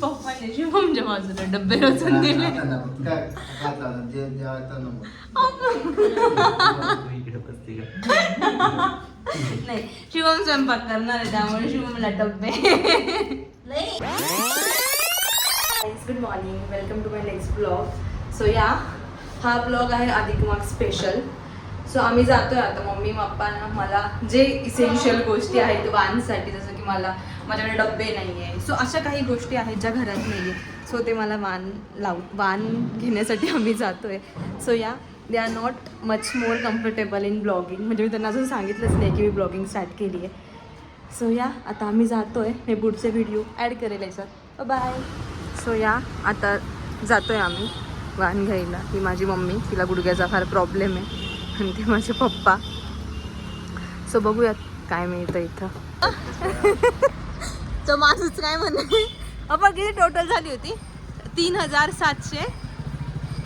पप्पाने शुभमच्या बाजूला डब्बे रचून दिले. नाही, शिवम स्वयंपाक करणार आहे त्यामुळे शिवमला डब्बे. Good morning, welcome to my next blog. So हा ब्लॉग आहे अधिक मास स्पेशल. सो आम्ही जातोय आता. मम्मी पप्पांना मला जे इसेन्शियल गोष्टी आहेत वानसाठी, जसं की माझ्याकडे डब्बे नाही आहे, सो अशा काही गोष्टी आहेत ज्या घरात नाही आहे, सो ते मला वान घेण्यासाठी आम्ही जातोय. So they are not much more comfortable in blogging. म्हणजे मी त्यांना अजून सांगितलंच नाही की मी ब्लॉगिंग स्टार्ट केली आहे. सो आता आम्ही जातोय. मी पुढचे व्हिडिओ ॲड करेल याच्यात. बाय. सो आता जातोय आम्ही वान घ्यायला. ही माझी मम्मी, तिला गुडघ्याचा फार प्रॉब्लेम आहे, आणि ते माझे पप्पा. सो बघूयात काय मिळतं इथं. तो माणूस काय म्हणे, आपण किती टोटल झाली होती? 3700.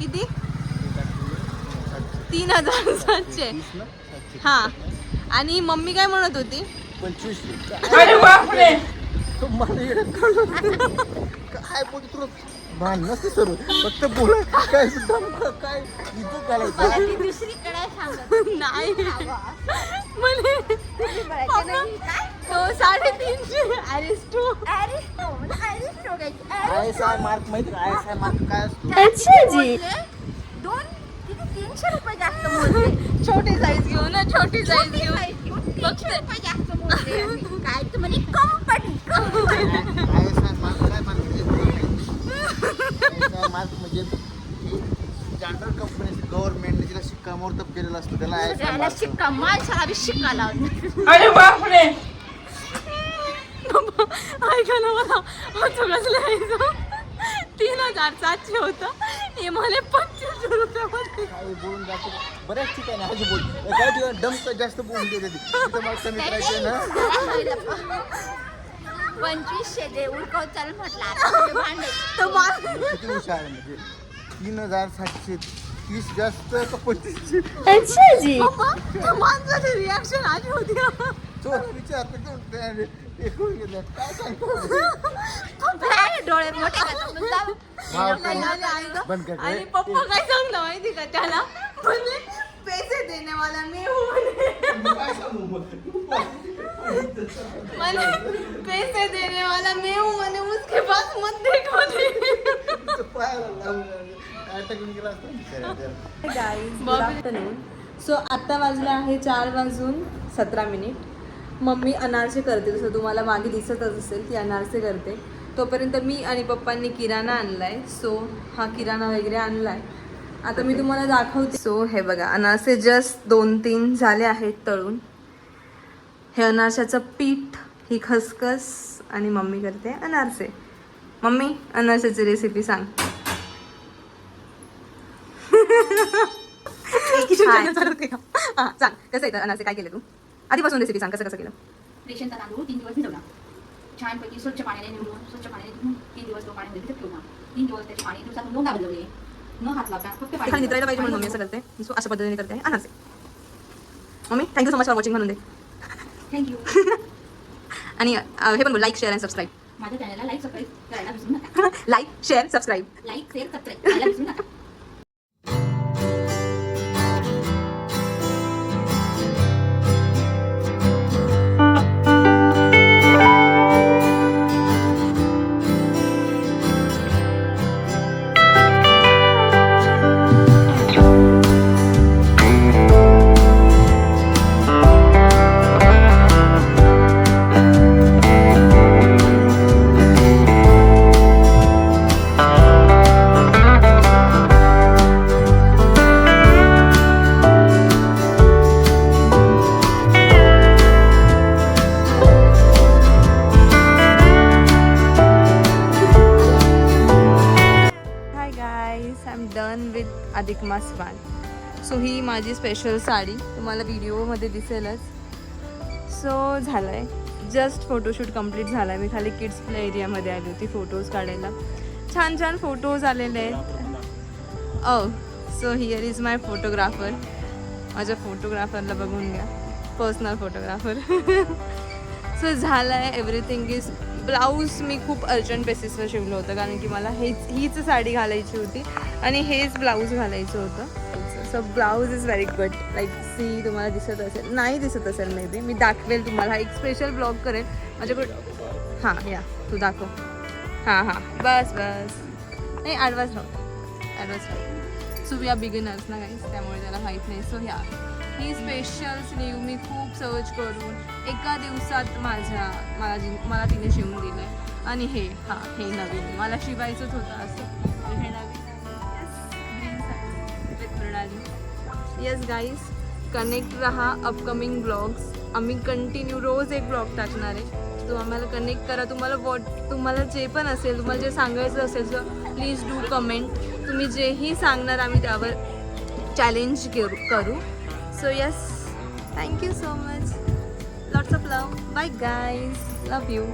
किती? 3700. हां. आणि मम्मी काय म्हणत होती? 25. अरे बापरे, काय बोलतो तुला भान नसते सर, फक्त बोल काय सुद्धा काय इथं करायचं दुसरीकडे सांगत नाही म्हणे तो 350 अरिस्टो ISI मार्क माहिती का? ISI मार्क काय असतो? अच्छा जी. 300 रुपये जास्त मोजले. छोटी साईज घेऊ ना, छोटी साईज घेऊ. 300 रुपये जास्त मोजले. काय तू म्हणे कंपनी ISI मार्क काय म्हणजे ISI मार्क म्हणजे स्टँडर्ड कंपनी गव्हर्नमेंटने तिला शिक्का मोर्तब केलेला असतो, त्याला ISI त्याला मार्क. शिक्का माणसाला बी शिक्का लावला. अरे बापरे. ऐका ना, मला सगळंच लिहायचं. 3700 होतं, हे मला 2500 रुपयामध्ये. काय बोलून जातो बऱ्याच ठिकाणी आज बोल काय ठिकाणी डंक जास्त बोलून देते ती. तिथं मला कमी करायचं ना. 2500 दे उडकव चल म्हटलं आता भांडे. तो किती हुशार आहे म्हणजे 3730 जास्त का 2500. अच्छा जी. त्या माणसाची रिॲक्शन आली होती. तो विचार एकूण गेलं काय सांगतो काय डोळे मोठे का तुमचा? बंद कर. आणि पप्पा काय सांगलं माहिती का त्याला? म्हणजे पैसे देने वाला मी हूं म्हणे. मैंने पैसे देने वाला मैं हूँ, मैंने उसके पास मत देखो. Good afternoon. सो आत्ता वाजले आहे 4:17. मम्मी अनारसे करते, जसं तुम्हाला मागे दिसतच असेल ती अनारसे करते. तोपर्यंत मी आणि पप्पांनी किराणा आणलाय. सो हा किराणा वगैरे आणलाय, आता मी तुम्हाला दाखवते. सो हे बघा, अनारसे जस्ट 2-3 झाले आहेत तळून. हे अनारशाचं पीठ, ही खसखस, आणि मम्मी करते अनारसे. मम्मी, अनारशाची रेसिपी सांग. सांग कसं येतं अनारसे, काय केलं तू? आधीपासून रेसिपी सांग, कसं केलं? रेशनचा तांदूळ 3 दिवस भिजवला, छानपैकी स्वच्छ पाण्याने निवडून स्वच्छ पाण्याने धुवून 3 दिवस तो पाण्यामध्ये भिजत ठेवला. 3 दिवस त्याचे पाणी दिवसातून 2दा बदलले, न हात लावता फक्त खाली नित्रायला पाहिजे म्हणून मम्मी असं करते. सो अशा पद्धतीने करते अनारसे. Mummy thank you so much for watching म्हणून दे. थँक्यू. आणि हे पण बोल, लाईक शेअर अँड सबस्क्राईब. माझ्या चॅनलला लाईक सबस्क्राईब करायला विसरू नका. Like share subscribe. Like share subscribe करायला विसरू नका. अधिक मास वान. सो ही माझी स्पेशल साडी तुम्हाला व्हिडिओमध्ये दिसेलच. सो झालं आहे, जस्ट फोटोशूट कंप्लीट झाला आहे. मी खाली किड्स प्ले एरियामध्ये आली होती फोटोज काढायला. छान छान फोटोज आलेले आहेत. So here is my photographer. माझ्या फोटोग्राफरला बघून घ्या, पर्सनल फोटोग्राफर. सो झालं आहे, एव्हरीथिंग इज ब्लाऊज मी खूप अर्जंट बेसिसवर शिवलं होतं कारण की मला हीच साडी घालायची होती आणि हेच ब्लाऊज घालायचं होतं. So blouse is very good. Like see तुम्हाला दिसत असेल, नाही दिसत असेल मे बी, मी दाखवेल तुम्हाला. एक स्पेशल ब्लॉग करेल माझ्याकडे. हां या तू दाखव. हां बस नाही advance so we are beginners ना गाईज, त्यामुळे त्याला माहीत नाही. सो ह्या ही स्पेशल स्लीव मी खूप सर्च करून एका दिवसात मला तिने शिवून दिलं आहे. आणि हे हे नवीन मला शिवायचंच होतं असं. हे नवीन ग्रीन साडी विथ प्रणाली. येस गाईज, कनेक्ट रहा अपकमिंग ब्लॉग्स. आम्ही कंटिन्यू रोज एक ब्लॉग टाकणार आहे. तो आम्हाला कनेक्ट करा. तुम्हाला जे पण असेल, तुम्हाला जे सांगायचं असेल तर प्लीज डू कमेंट. तुम्ही जेही सांगणार आम्ही त्यावर चॅलेंज करू. So yes, thank you so much. Lots of love. Bye guys, love you.